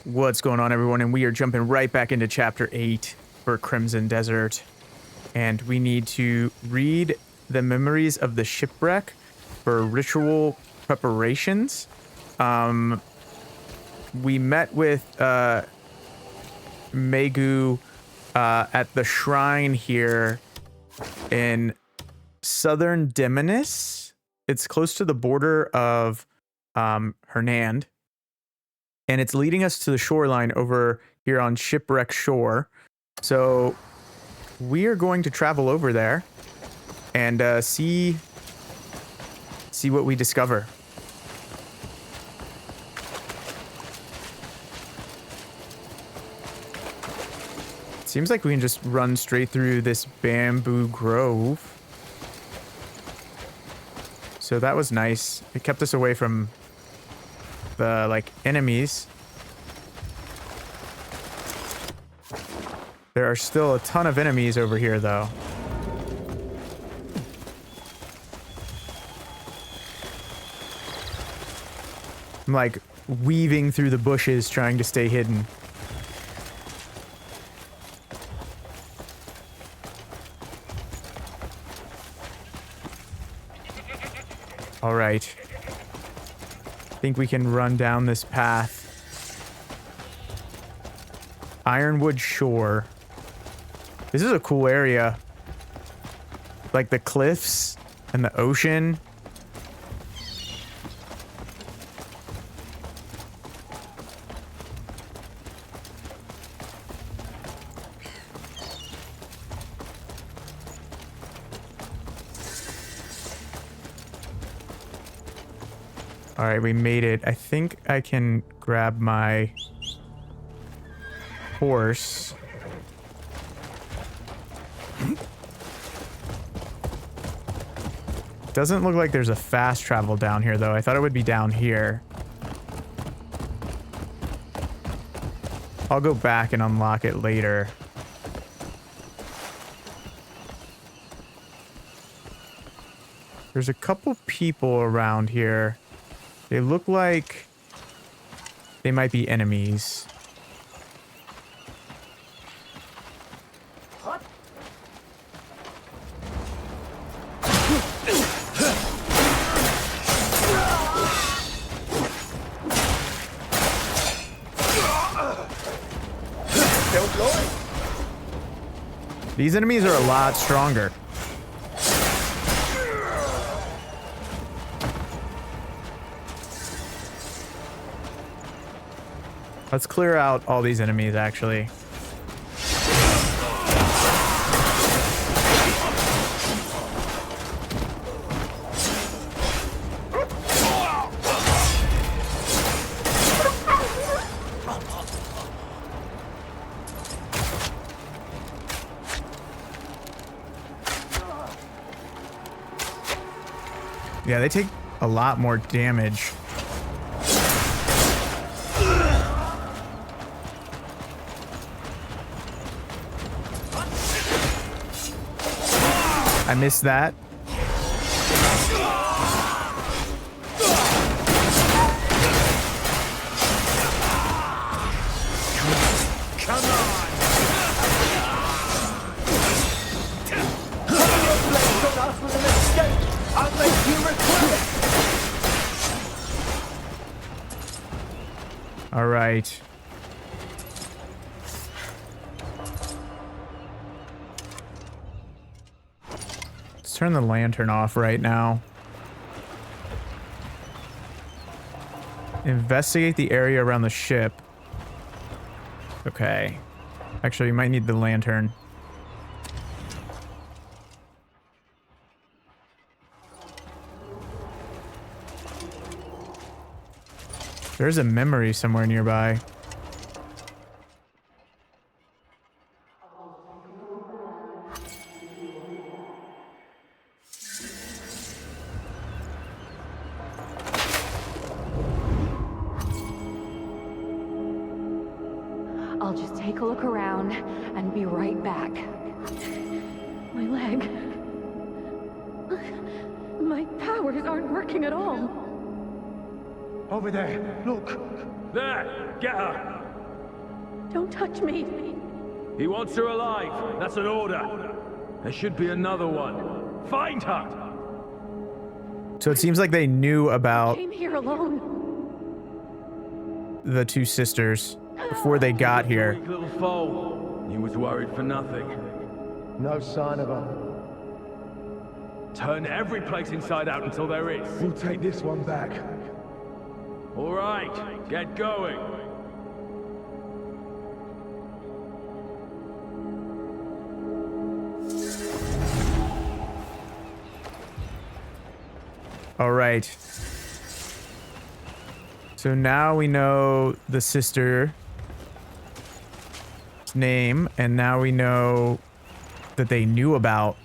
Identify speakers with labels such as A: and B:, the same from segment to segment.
A: What's going on, everyone? And we are jumping right back into chapter 8 for Crimson Desert. And we need to read the memories of the shipwreck for ritual preparations. We met with Maegu at the shrine here in southern Greymanes. It's close to the border of Hernand. And it's leading us to the shoreline over here on Shipwreck Shore. So we are going to travel over there and see what we discover. Seems like we can just run straight through this bamboo grove. So that was nice. It kept us away from the enemies. There are still a ton of enemies over here though. I'm like weaving through the bushes trying to stay hidden. All right. I think we can run down this path. Ironwood Shore. This is a cool area. Like the cliffs and the ocean. All right, we made it. I think I can grab my horse. Doesn't look like there's a fast travel down here, though. I thought it would be down here. I'll go back and unlock it later. There's a couple people around here. They look like they might be enemies. These enemies are a lot stronger. Let's clear out all these enemies, actually. Yeah, they take a lot more damage. I missed that.
B: Come on! I'll make you regret it!
A: All right. Let's turn the lantern off right now. Investigate the area around the ship. Okay. Actually, you might need the lantern. There's a memory somewhere nearby.
C: I'll just take a look around and be right back. My leg. My powers aren't working at all.
B: Over there, look!
D: There! Get her!
C: Don't touch me.
B: He wants her alive. That's an order. There should be another one. Find her!
A: So it seems like they knew about
C: Came here alone.
A: the two sisters before they got here.
B: Weak little foal. He was worried for nothing.
D: No sign of her.
B: Turn every place inside out until there is.
D: We'll take this one back.
B: All right, get going.
A: All right. So now we know the sister's name, and now we know that they knew about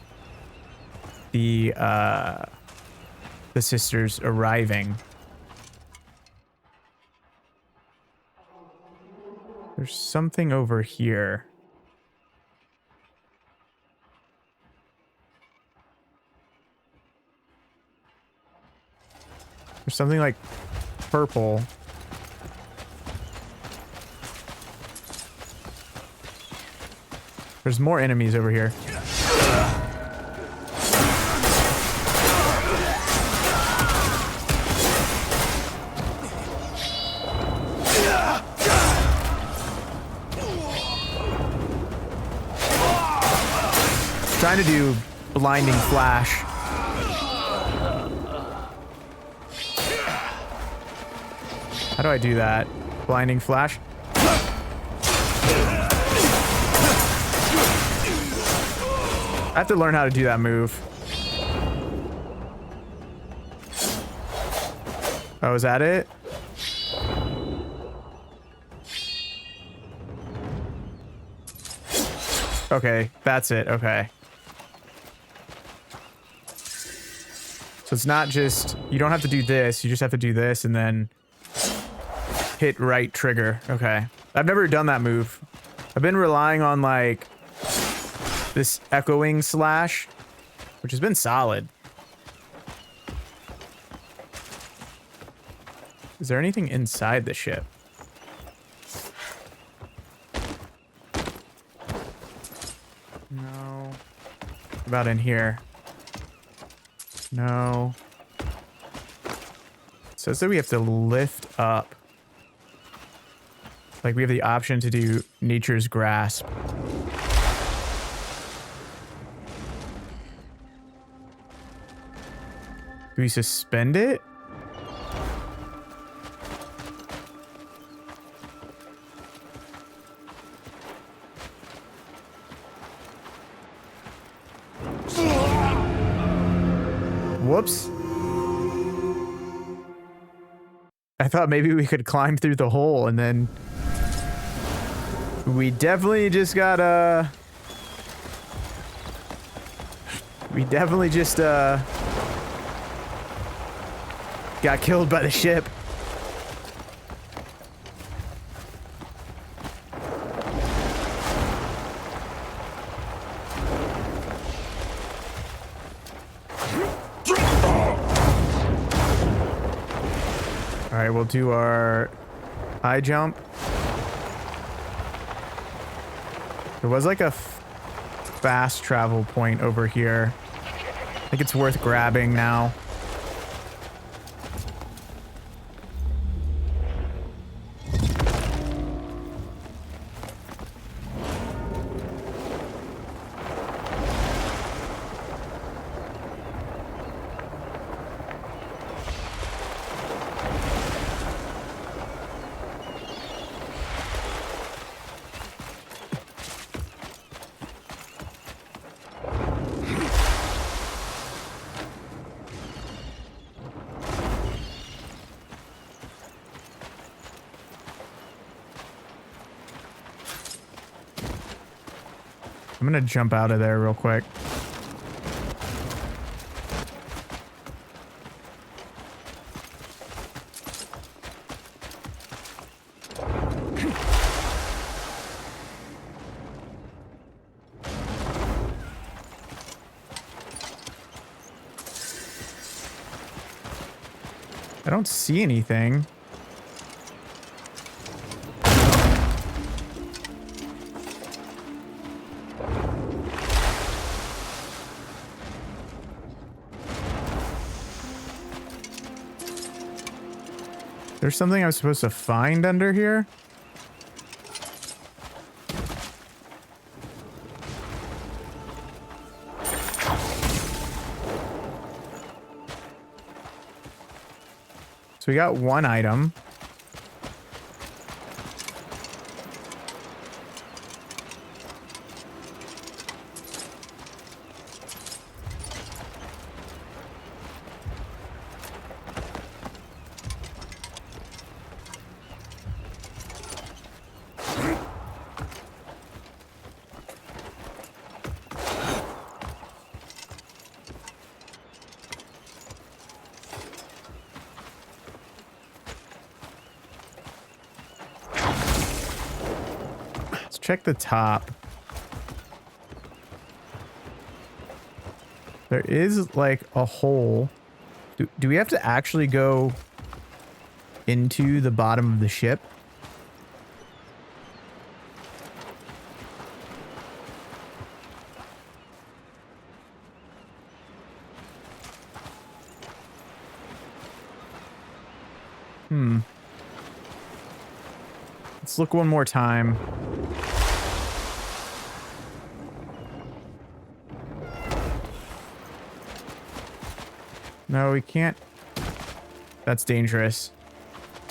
A: the sisters arriving. There's something over here. There's something like purple. There's more enemies over here. Trying to do blinding flash. How do I do that? Blinding flash? I have to learn how to do that move. Oh, is that it? Okay, that's it. Okay. So it's not just, you don't have to do this, you just have to do this and then hit right trigger. Okay. I've never done that move. I've been relying on like this echoing slash, which has been solid. Is there anything inside the ship? No. What about in here? No. It says that we have to lift up. Like we have the option to do nature's grasp. Do we suspend it? Whoops. I thought maybe we could climb through the hole and then we definitely just got got killed by the ship. All right, we'll do our high jump. There was like a fast travel point over here. I think it's worth grabbing now. I'm gonna jump out of there real quick. I don't see anything. There's something I'm supposed to find under here? So we got one item. Check the top. There is like a hole. Do we have to actually go into the bottom of the ship? Let's look one more time. No, we can't. That's dangerous.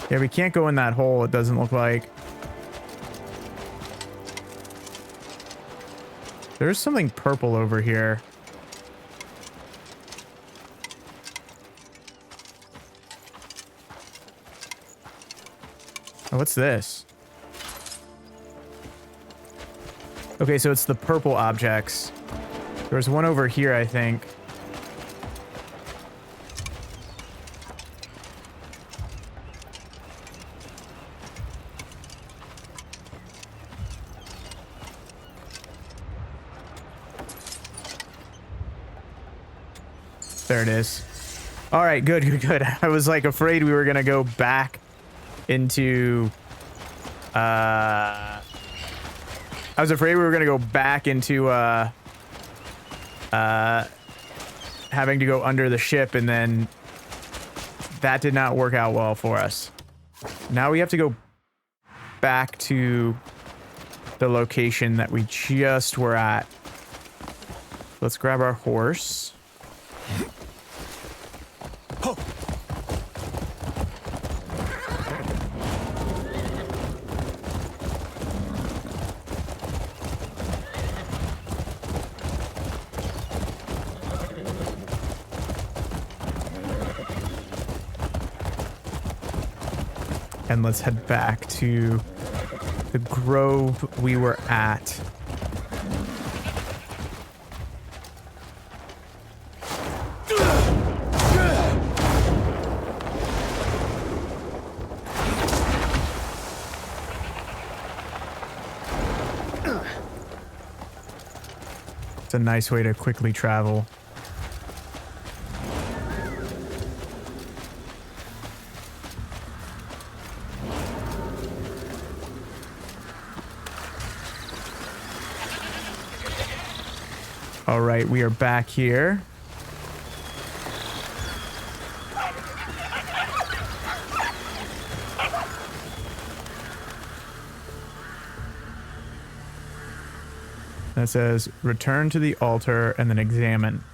A: Yeah, we can't go in that hole, it doesn't look like. There's something purple over here. Oh, what's this? Okay, so it's the purple objects. There's one over here, I think. There it is. All right, good, good, good. I was like afraid we were gonna go back into I was afraid we were gonna go back into having to go under the ship, and then that did not work out well for us. Now we have to go back to the location that we just were at. Let's grab our horse. And let's head back to the grove we were at. It's a nice way to quickly travel. All right, we are back here. That says, return to the altar and then examine.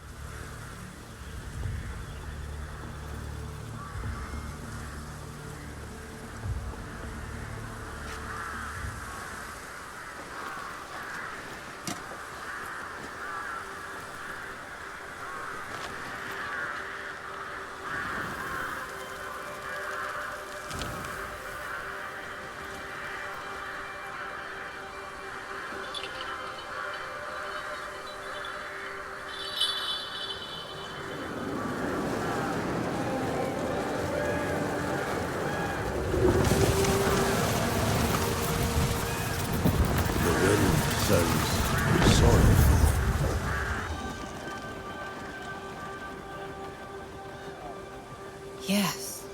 E: Yes.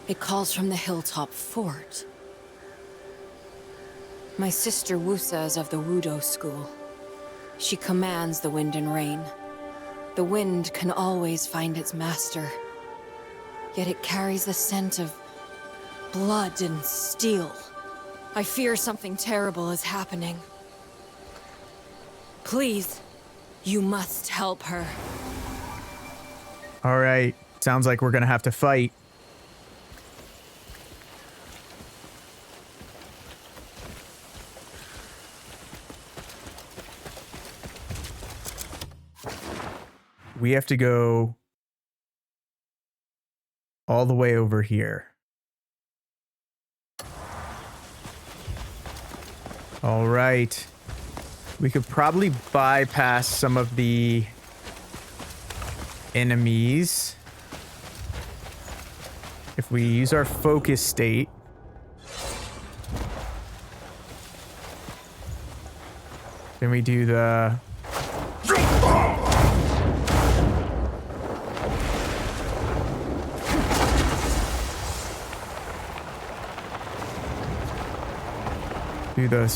E: It calls from the hilltop fort. My sister Woosa is of the Wudo school. She commands the wind and rain. The wind can always find its master. Yet it carries the scent of Blood and steel. I fear something terrible is happening. Please, you must help her.
A: All right. Sounds like we're gonna have to fight. We have to go all the way over here. All right. We could probably bypass some of the enemies if we use our focus state. Then we do the... do the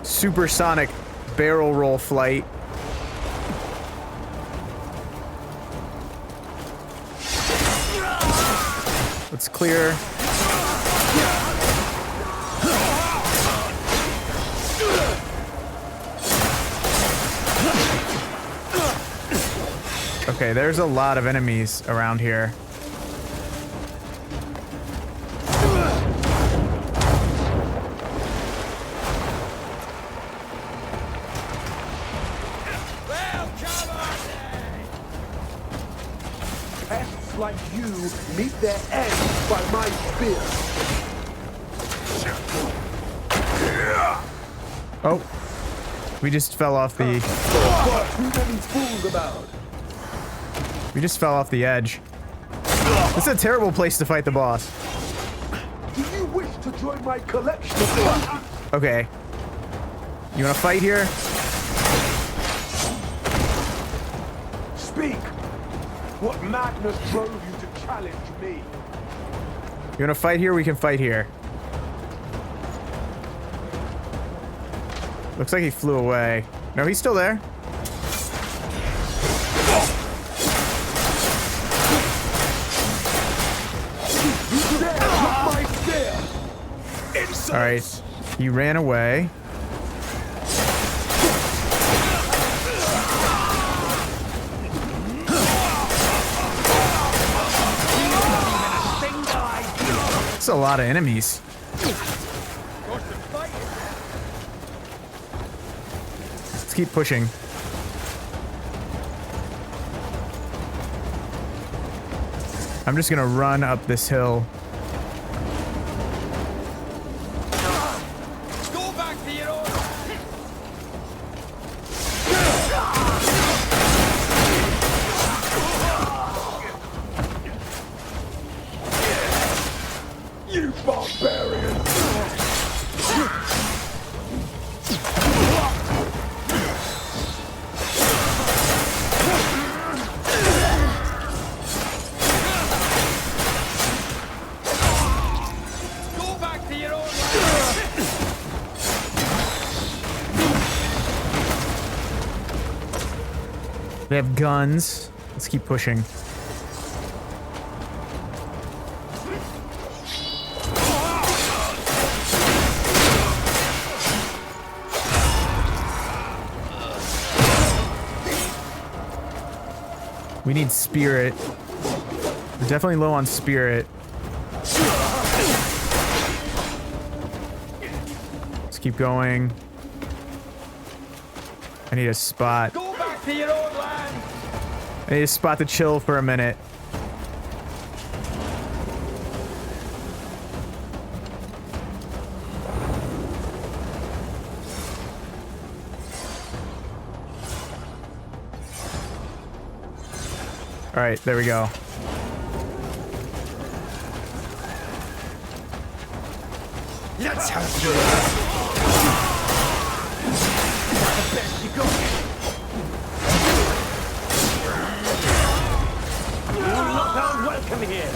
A: supersonic barrel roll flight. Let's clear. Okay, there's a lot of enemies around here.
D: Pests like you meet their end by my spear.
A: Oh, we just fell off the...
D: Too many fools about.
A: We just fell off the edge. This is a terrible place to fight the boss.
D: Do you wish to join my collection of trophies?
A: Okay. You want to fight here?
D: Speak. What madness drove you to challenge me?
A: You want to fight here? We can fight here. Looks like he flew away. No, he's still there. All right, he ran away. That's a lot of enemies. Let's keep pushing. I'm just gonna run up this hill.
D: You barbarian!
B: Go back to your own land.
A: They have guns. Let's keep pushing. We need spirit. We're definitely low on spirit. Let's keep going. I need a spot.
B: Go back to your own land.
A: I need a spot to chill for a minute. All right, there we go.
B: Let's have you. The best you got. You're not unwelcome here.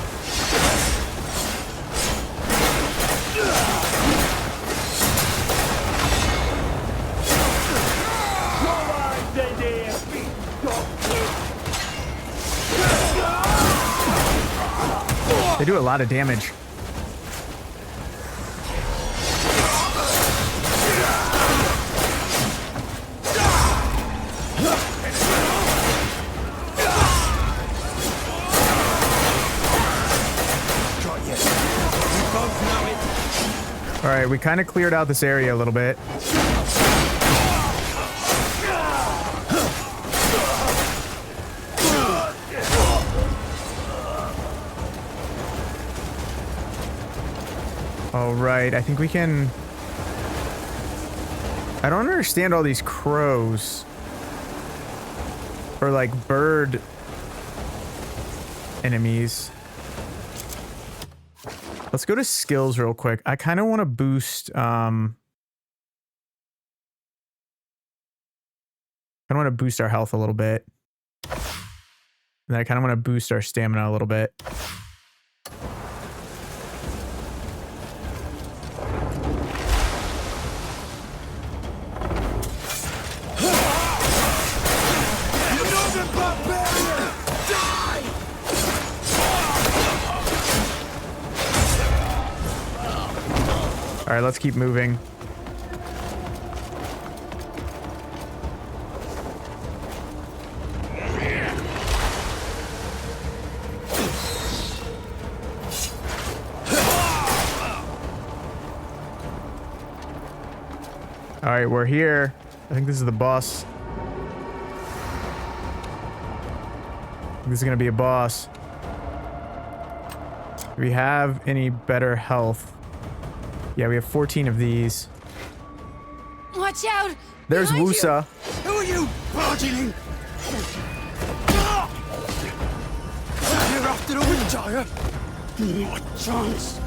B: Come on, dear. Stop.
A: do a lot of damage. All right, we kind of cleared out this area a little bit. All right, I think we can... I don't understand all these crows. Or like bird enemies. Let's go to skills real quick. I kind of want to boost, I want to boost our health a little bit. And I kind of want to boost our stamina a little bit. All right, let's keep moving. All right, we're here. I think this is the boss. This is gonna be a boss. Do we have any better health? Yeah, we have 14 of these.
E: Watch out!
A: There's
E: Behind
A: Woosa.
D: Who are you, barging in? You're after the wind gyre? Not a chance.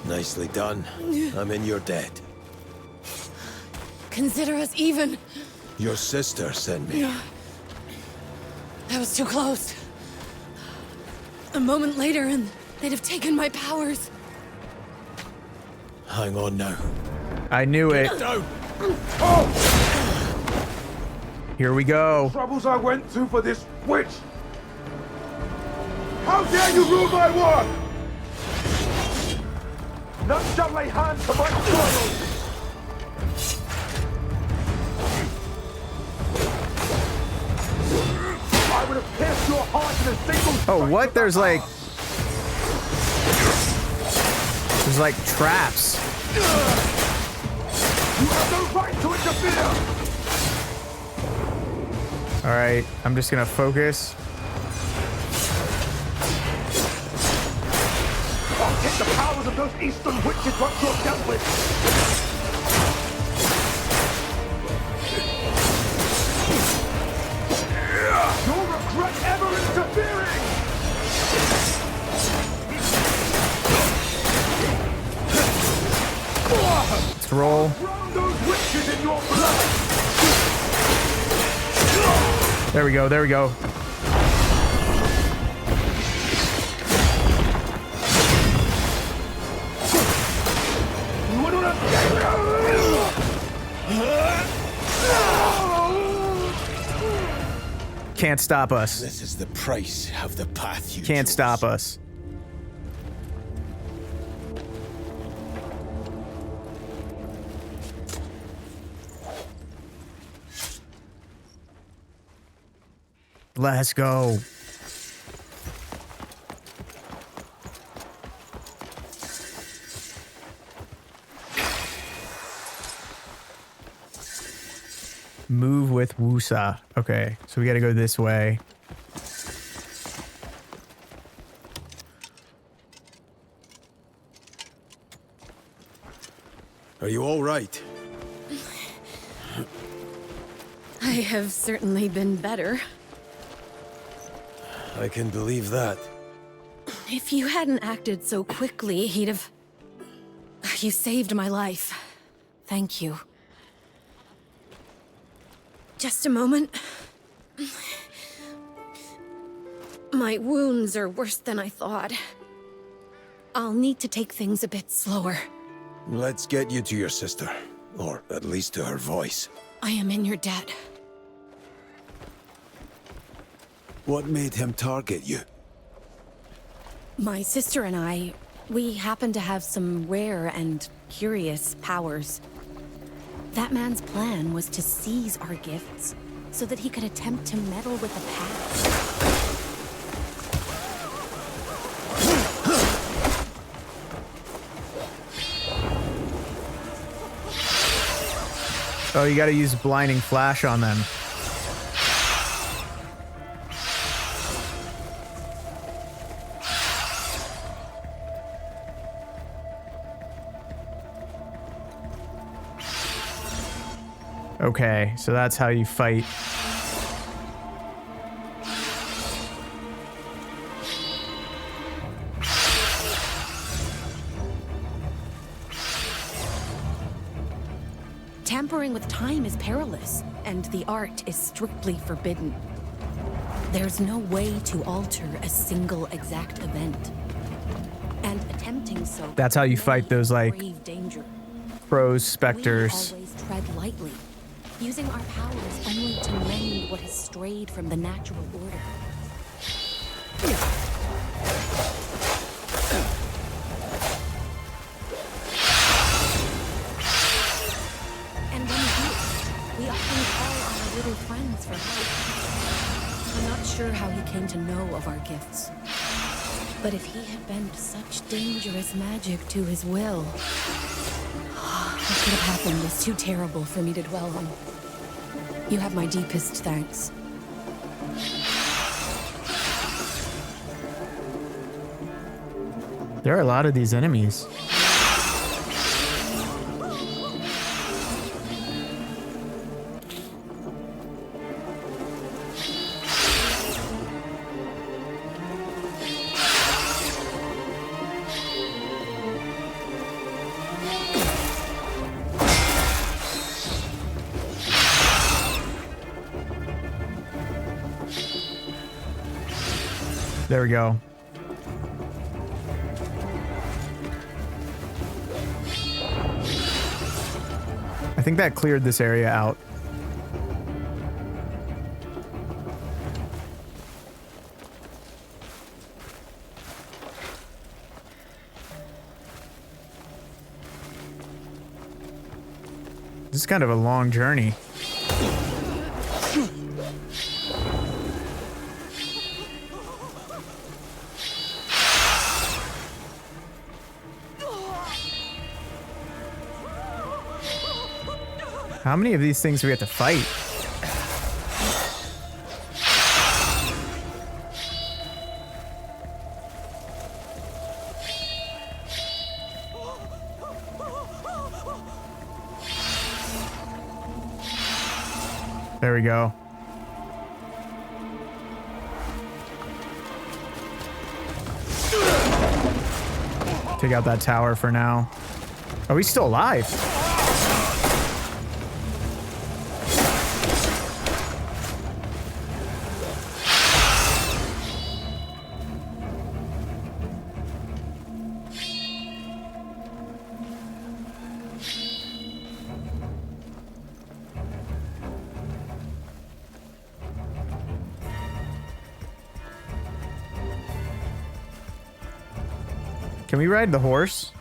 F: Nicely done. I'm in your debt.
E: Consider us even.
F: Your sister sent me.
E: That was too close. A moment later and they'd have taken my powers.
F: Hang on now.
A: I knew it.
F: Down!
A: Here we go.
D: Troubles I went through for this witch. How dare you rule my work? None shall lay hands to my spoils. I would have pierced your heart in a single
A: Oh,
D: strike
A: what?
D: of the
A: There's like...
D: heart.
A: There's like traps.
D: You have no right to interfere.
A: All right, I'm just gonna focus.
D: I'll take the powers of those eastern witches once you're dealt with. You'll regret ever interfering.
A: Let's roll.
D: Drown those witches in your blood.
A: There we go, there we go. Can't stop us.
F: This is the price of the path you
A: Can't
F: chose.
A: stop us. Let's go. Move with Woosa. Okay, so we gotta go this way.
F: Are you all right?
E: I have certainly been better.
F: I can believe that.
E: If you hadn't acted so quickly, he'd have... You saved my life. Thank you. Just a moment. My wounds are worse than I thought. I'll need to take things a bit slower.
F: Let's get you to your sister. Or at least to her voice.
E: I am in your debt.
F: What made him target you?
E: My sister and we happen to have some rare and curious powers. That man's plan was to seize our gifts so that he could attempt to meddle with the past.
A: Oh, you gotta use blinding flash on them. Okay, so that's how you fight.
E: Tampering with time is perilous, and the art is strictly forbidden. There's no way to alter a single exact event. And attempting so...
A: That's how you fight those, like,
E: grave danger.
A: crows, specters.
E: We always tread lightly, using our powers only to mend what has strayed from the natural order. And when we often call on our little friends for help. I'm not sure how he came to know of our gifts. But if he had bent such dangerous magic to his will, what could have happened is too terrible for me to dwell on. You have my deepest thanks.
A: There are a lot of these enemies. There we go. I think that cleared this area out. This is kind of a long journey. How many of these things do we have to fight? There we go. Take out that tower for now. Are we still alive? Can we ride the horse?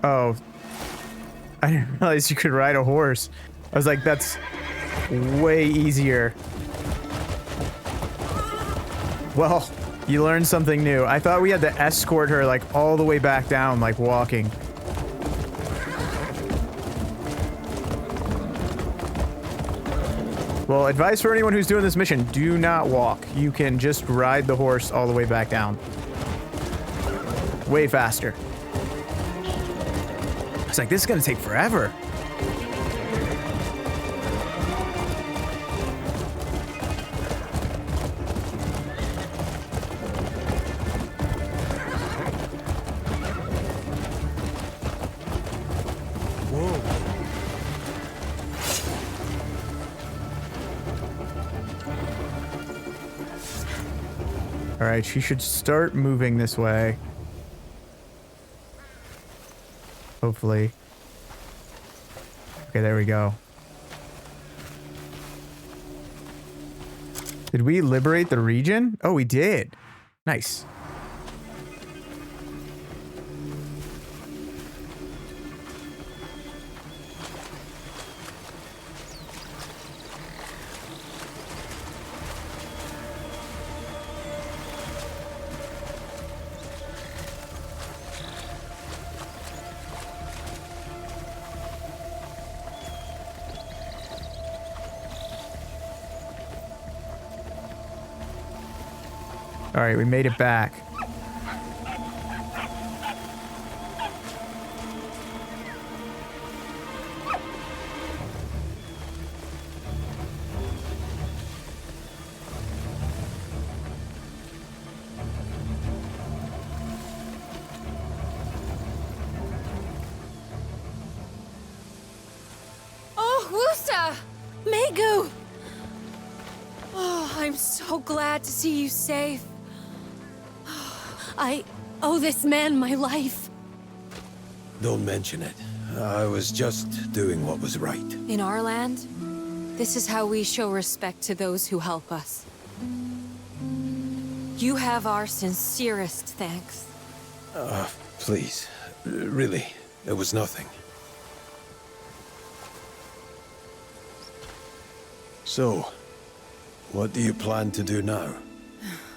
A: Oh. I didn't realize you could ride a horse. I was like, that's way easier. Well, you learned something new. I thought we had to escort her like all the way back down, like walking. Well, advice for anyone who's doing this mission, do not walk. You can just ride the horse all the way back down. Way faster. It's like, this is gonna take forever. All right, she should start moving this way. Hopefully. Okay, there we go. Did we liberate the region? Oh, we did. Nice. All right, we made it back.
E: Oh, Woosa! Maegu! Oh, I'm so glad to see you safe. I owe this man my life.
F: Don't mention it. I was just doing what was right.
E: In our land, this is how we show respect to those who help us. You have our sincerest thanks.
F: Please. Really, it was nothing. So, what do you plan to do now?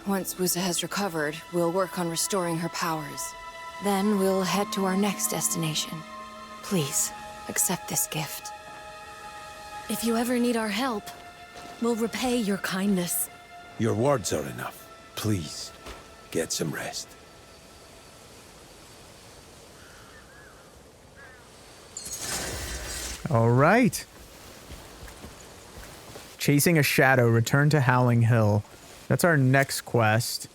E: Once Woosa has recovered, we'll work on restoring her powers. Then we'll head to our next destination. Please, accept this gift. If you ever need our help, we'll repay your kindness.
F: Your words are enough. Please, get some rest.
A: All right. Chasing a shadow, return to Howling Hill. That's our next quest.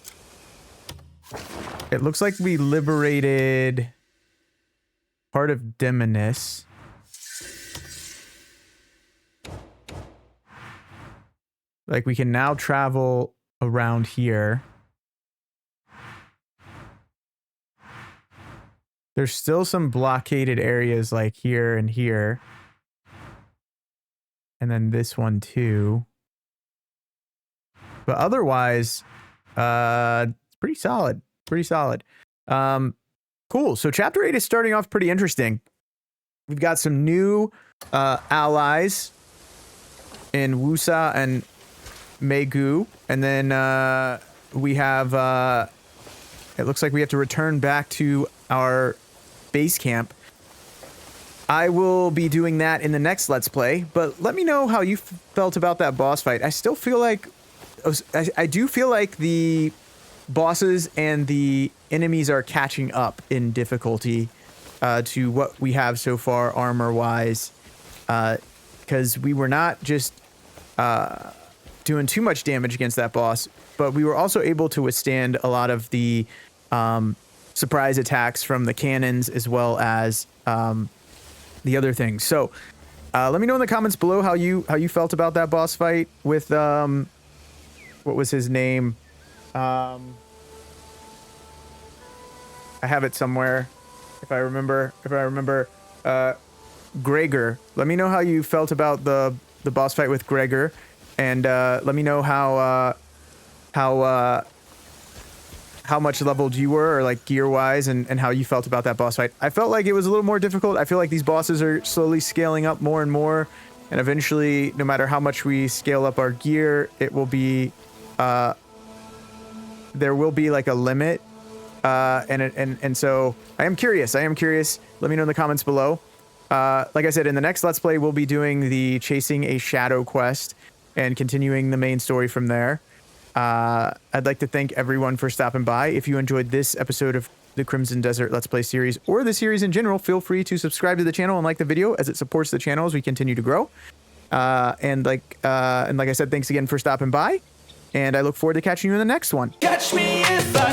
A: It looks like we liberated part of Demonis. Like we can now travel around here. There's still some blockaded areas like here and here. And then this one too. But otherwise, it's pretty solid. Pretty solid. Cool. So chapter 8 is starting off pretty interesting. We've got some new allies in Woosa and Maegu. And then we have... it looks like we have to return back to our base camp. I will be doing that in the next Let's Play. But let me know how you felt about that boss fight. I still feel like... I do feel like the bosses and the enemies are catching up in difficulty to what we have so far armor-wise. Because we were not just doing too much damage against that boss, but we were also able to withstand a lot of the surprise attacks from the cannons as well as the other things. So let me know in the comments below how you felt about that boss fight with... what was his name? I have it somewhere. If I remember. Gregor. Let me know how you felt about the boss fight with Gregor, and let me know how much leveled you were, or like gear wise, and how you felt about that boss fight. I felt like it was a little more difficult. I feel like these bosses are slowly scaling up more and more, and eventually, no matter how much we scale up our gear, it will be there will be like a limit, and so I am curious. Let me know in the comments below. Like I said, in the next Let's Play, we'll be doing the Chasing a Shadow quest and continuing the main story from there. I'd like to thank everyone for stopping by. If you enjoyed this episode of the Crimson Desert Let's Play series, or the series in general, feel free to subscribe to the channel and like the video, as it supports the channel as we continue to grow. And like I said, thanks again for stopping by, and I look forward to catching you in the next one.
D: Catch me if I